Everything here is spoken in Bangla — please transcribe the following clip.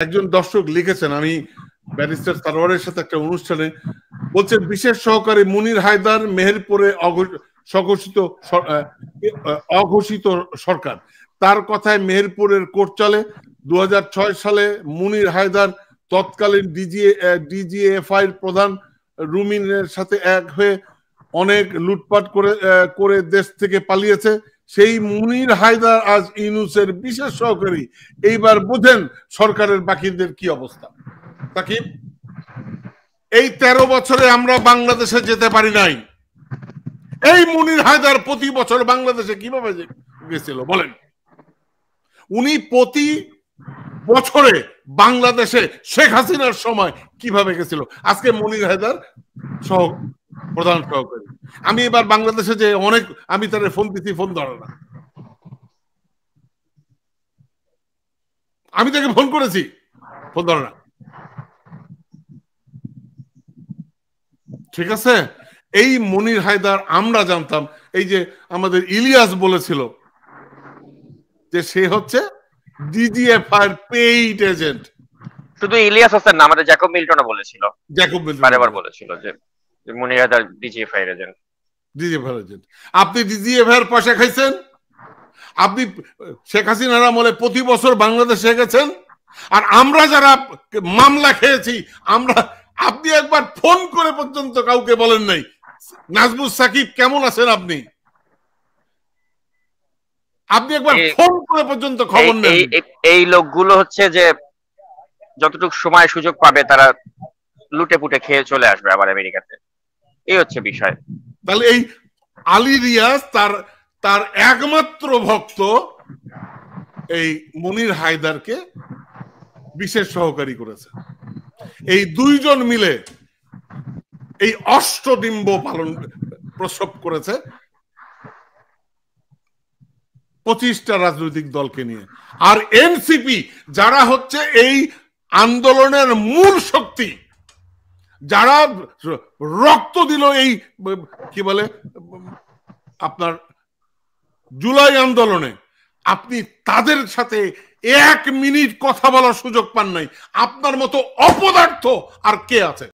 একজন দর্শক লিখেছেন, আমি ব্যারিস্টার সারোয়ারের সাথে একটা অনুষ্ঠানে বলছেন, বিশেষ সহকারী মুনির হায়দার মেহেরপুরে অঘোষিত সরকার। তার কথায় মেহেরপুরের কোর্ট চলে। 2006 সালে মুনির হায়দার তৎকালীন ডিজিএফআই প্রধান রুমিনের সাথে এক হয়ে অনেক লুটপাট করে দেশ থেকে পালিয়েছে। সেই মুনির হায়দার আজ ইউনূসের বিশেষ সহকারী। এইবার বুঝেন সরকারের বাকিদের কি অবস্থা। সাকিব, এই 13 বছরে আমরা বাংলাদেশে যেতে পারি নাই। এই মুনির হায়দার প্রতি বছর বাংলাদেশে কিভাবে গেছিল বলেন? উনি প্রতি বছরে বাংলাদেশে শেখ হাসিনার সময় কিভাবে গেছিল। আজকে মুনির হায়দার প্রধান সহকারী। আমি এবার বাংলাদেশে যে অনেক, আমি তার ফোন দিচ্ছি, ফোন ধরে না। আমি তাকে ফোন করেছি, ফোন ধরে না। ঠিক আছে, এই মুনির হায়দার আমরা জানতাম। এই যে আমাদের ইলিয়াস বলেছিল যে সে হচ্ছে ডিজিএফআই পেইড এজেন্ট। শুধু ইলিয়াস হোসেন না, আমাদের জ্যাকব মিল্টনও বলেছিল, জ্যাকব মিল্টন বারবার বলেছিল যে Munir Haider DGFI agent. DGFI agent. আপনি ডিজিএফআই এর পয়সা খাইছেন। আপনি শেখ হাসিনার আমলে প্রতি বছর বাংলাদেশে গেছেন। আর আমরা যারা মামলা খেয়েছি, আপনি একবার ফোন করে পর্যন্ত কাউকে বলেন নাই, নাজমুস সাকিব কেমন আছেন আপনি একবার ফোন করে পর্যন্ত খবর নেন। এই লোকগুলো হচ্ছে যে যতটুকু সময় সুযোগ পাবে তারা লুটে পুটে খেয়ে চলে আসবে আবার আমেরিকাতে। এই হচ্ছে বিষয়। তাহলে এই আলী রিয়াজ তার একমাত্র ভক্ত এই মুনির হায়দারকে বিশেষ সহকারী করেছে। এই দুইজন মিলে এই অষ্টডিম্ব প্রসব করেছে 25টা রাজনৈতিক দলকে নিয়ে। আর এনসিপি যারা হচ্ছে এই আন্দোলনের মূল শক্তি, যারা রক্ত দিল এই কি বলে আপনার জুলাই আন্দোলনে, আপনি তাদের সাথে 1 মিনিট কথা বলার সুযোগ পান নাই। আপনার মতো অপদার্থ আর কে আছে?